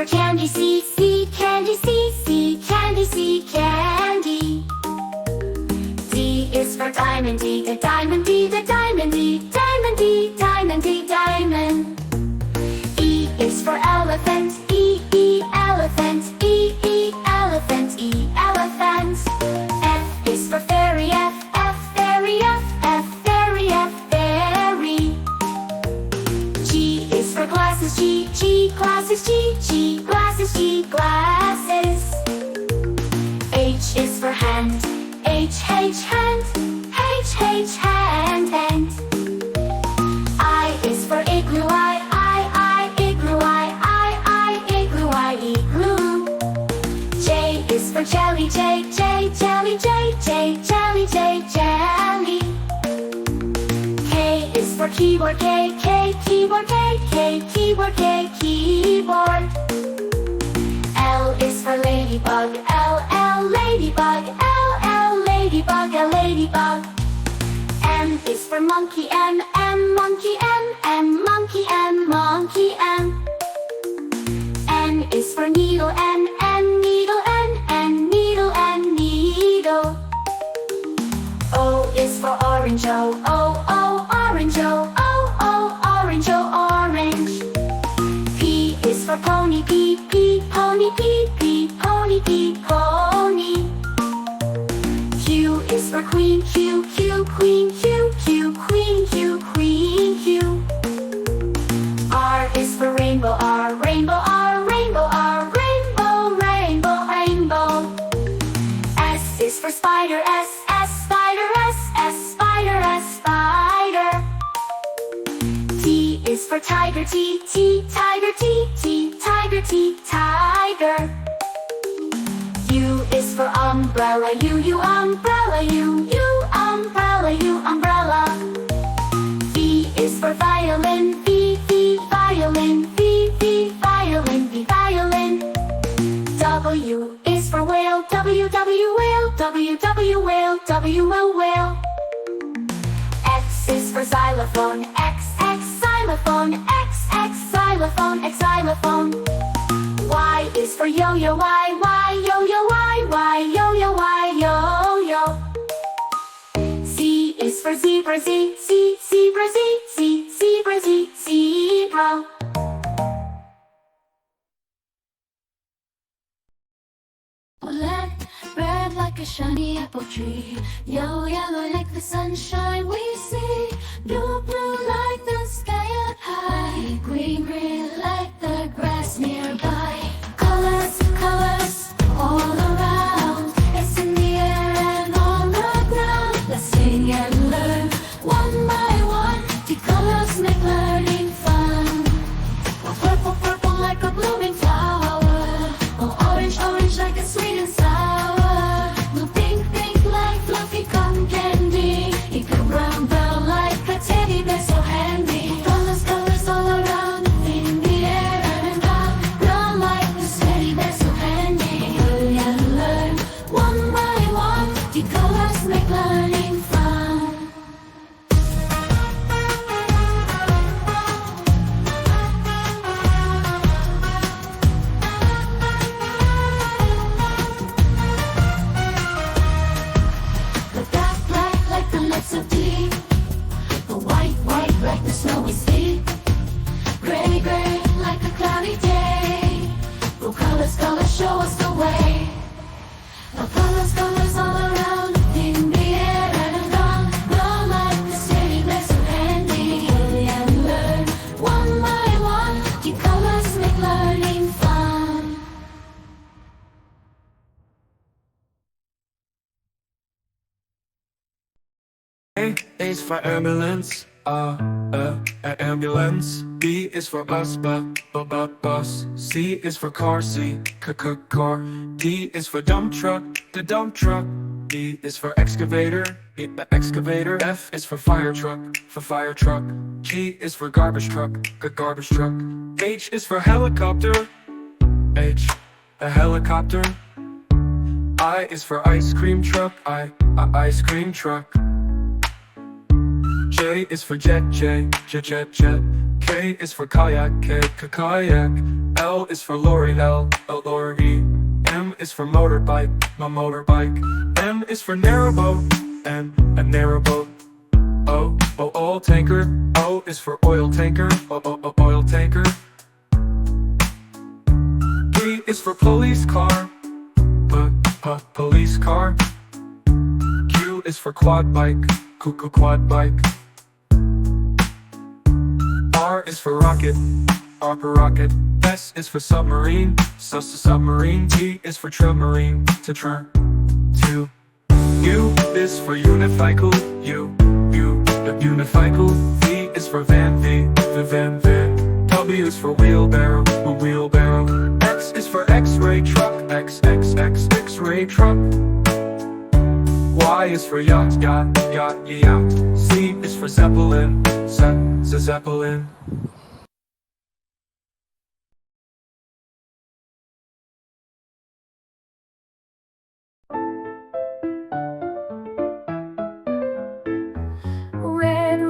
for candy, C, C, candy, C, C, candy, C, candy. D is for diamond, D, the diamond, D, the diamond, D, diamond, D, diamond, D, diamond. E is for elephant, E, E, elephant, E, E, elephant, E, elephant. F is for fairy, F, F, fairy, F, F, fairy, F, fairy. G is for glasses, G, G, glasses, G, G, glasses, G, glasses. H is for hand, H, H, hand, H, H, hand, hand. I is for igloo, I, igloo, I, igloo, I, igloo. J is for jelly, J, J, jelly, J, J, jelly, J, jelly. K is for keyboard, K, K, keyboard, K, K, keyboard, K, keyboard. L is for ladybug, L, L, ladybug, L, L, ladybug, L, ladybug. M is for monkey, M, M, monkey, M, M, monkey, M, monkey, M. N is for needle, N, N, needle, N, N, needle, N, needle. O is for orange, O, O, O, orange, O, O, O, orange, O, orange. P is for pony, P, P, pony, P, P, pony, P, pony. Q is for queen, Q, Q, queen, Q, Q, queen, Q, queen, Q. R is for rainbow, R, rainbow, R, rainbow, R, rainbow, rainbow, rainbow. S is for spider, S, S, spider, S, S, spider, S, spider. T is for tiger, T, T, tiger, T, T, tiger, T, tiger. U is for umbrella, U, U, umbrella, U, U, umbrella, U, umbrella. V is for violin, V, V, violin, V, V, violin, V, violin. W is for whale, W, W, whale, W, W, whale, W, O, whale. X is for xylophone, X, X, xylophone, X, X, xylophone, X, xylophone. Y is for yo-yo, Y, Y, yo-yo, Y, Y, yo-yo, Y, yo-yo. Z is for zebra, Z, Z, zebra, Z, Z, zebra, Z, zebra. Black, red like a shiny apple tree. Yellow, yellow like the sunshine we see. Blue, blue like the sky up high. Green, green like the grass nearby. Colors, colors all around. It's in the air and on the ground. Let's sing and learn one by one. The colors make learning fun. Oh, purple, purple like a blooming flower. Oh, orange, orange like a sweet and sour. Blue, pink, pink like fluffy cotton candy. Eagle, brown, brown like a teddy bear so handy. Colors, colors all around in the air and round, round like this teddy bear so handy. Learn and learn one by one. The colors make learning fun. The black, black like the lips of tea. The white, white like the snowy sea. Gray, gray like a cloudy day. The colors, colors show us the way. The colors, colors all around in the air and around, round like the city bear so handy. Play and learn one by one. The colors make learning fun. A is for ambulance, ambulance. B is for bus, bus. C is for car, car. D is for dump truck, the dump truck. E is for excavator, the excavator. F is for fire truck, G is for garbage truck, garbage truck. H is for helicopter, H, a helicopter. I is for ice cream truck, ice cream truck. J is for jet, jet. K is for kayak, kayak. L is for lorry, lorry. M is for motorbike, motorbike. N is for narrowboat, a narrowboat. O, oil tanker. O is for oil tanker, oil tanker. P is for police car, police car. Q is for quad bike, quad bike. R is for rocket, rocket. S is for submarine, submarine. T is for submarine, to. U is for unicycle, unicycle. V is for van, van. W is for wheelbarrow, wheelbarrow. X is for X-ray truck, X-ray truck. Y is for yacht, yacht. Z is for zeppelin, zeppelin.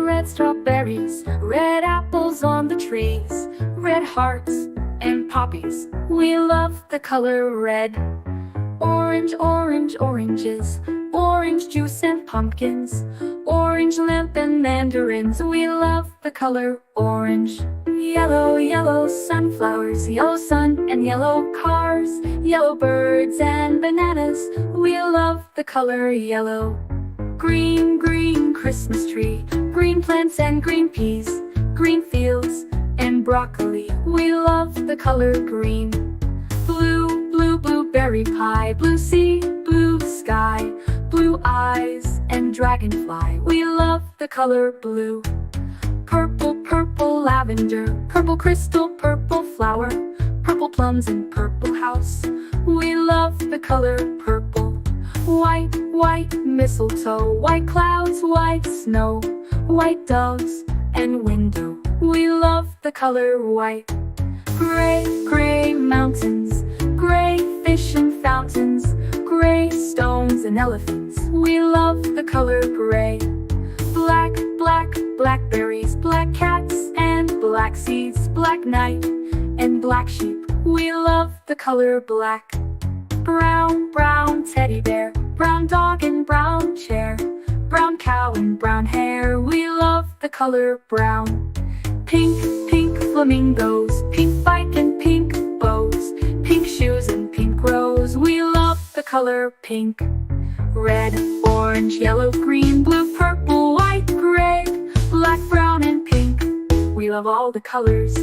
Red strawberries, red apples on the trees, red hearts and poppies. We love the color red. Orange, oranges, orange juice and pumpkins, orange lamp and mandarins. We love the color orange. Yellow sunflowers, yellow sun and yellow cars, yellow birds and bananas. We love the color yellow. Green Christmas tree, green plants and green peas, green fields and broccoli. We love the color green. Blue blueberry pie, blue sea, blue sky, blue eyes and dragonfly. We love the color blue. Purple lavender, purple crystal, purple flower, purple plums and purple house. We love the color purple. White mistletoe, white clouds, white snow, white doves and window. We love the color white. Gray mountains, gray fish and fountains, gray stones and elephants. We love the color gray. Blackberries, black cats and black seeds, black night and black sheep. We love the color black. Brown teddy bear, brown dog and brown chair, brown cow and brown hair. We love the color brown. Pink flamingos, pink bike and pink bows, pink shoes and pink rose. We love the color pink. Red, orange, yellow, green, blue, purple, white, gray, black, brown and pink. We love all the colors.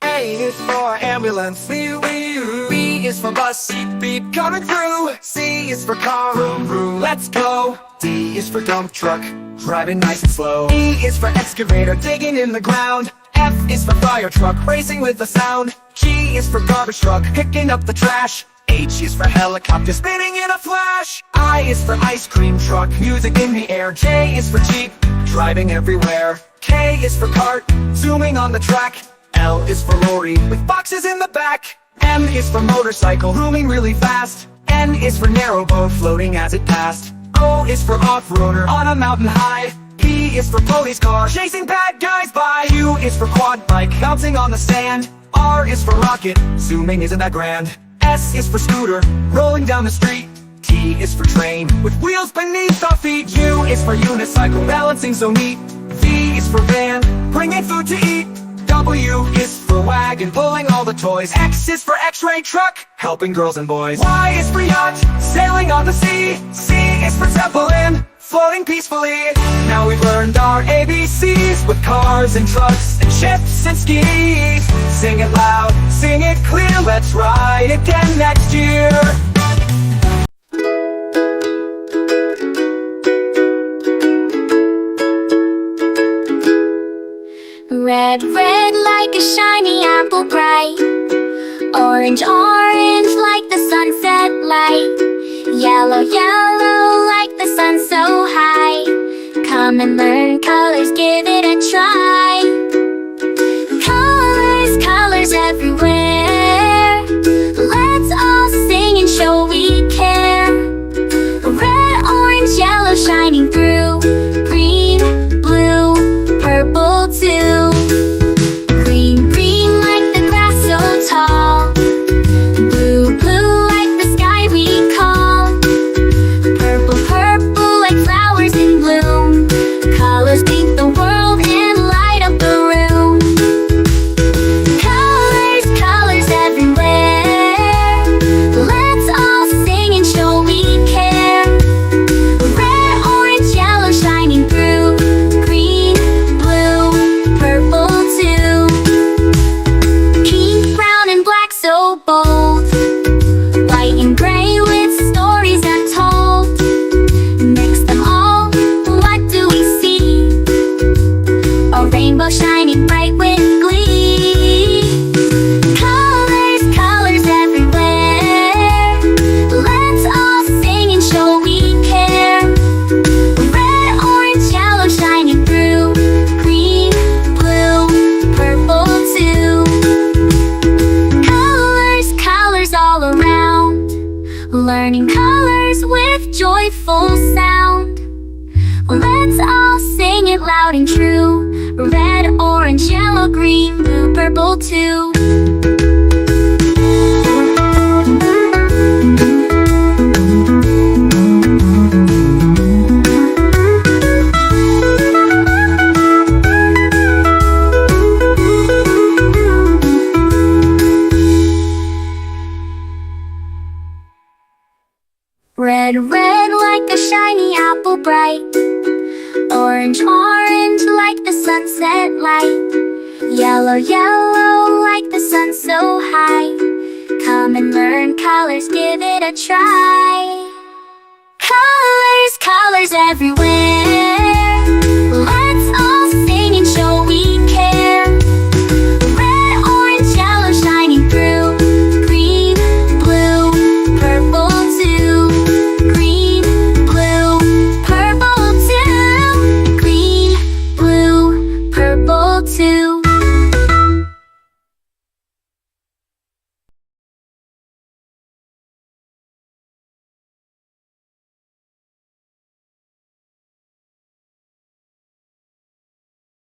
A is for ambulance, B is for bus, beep coming through. C is for car, vroom, let's go. D is for dump truck, driving nice and slow. E is for excavator, digging in the ground. F is for fire truck, racing with the sound. G is for garbage truck, picking up the trash. H is for helicopter, spinning in a flash. I is for ice cream truck, music in the air. J is for jeep, driving everywhere. K is for cart, zooming on the track. L is for lorry, with boxes in the back. M is for motorcycle, zooming really fast. N is for narrowboat, floating as it passed. O is for off-roader, on a mountain high. P is for police car, chasing bad guys by. Q is for quad bike, bouncing on the sand. R is for rocket, zooming isn't that grand. S is for scooter, rolling down the street. T is for train, with wheels beneath our feet. U is for unicycle, balancing so neat. V is for van, bringing food to eat. W is for wagon, pulling all the toys. X is for X-ray truck, helping girls and boys. Y is for yacht, sailing on the sea. C is for zeppelin, floating peacefully. Now we've learned our ABCs, with cars and trucks and ships and skis. Sing it loud, sing it clear, let's ride again next year. Red like a shiny apple bright. Orange like the sunset light. Yellow like the sun so high. Come and learn colors, give it a try. Colors everywhere. Let's all sing and show we care. colors with joyful sound. Let's all sing it loud and true. Red, orange, yellow, green, blue, purple too. Red, red like a shiny apple bright. Orange, orange like the sunset light. Yellow, yellow like the sun so high. Come and learn colors, give it a try. Colors, colors everywhere.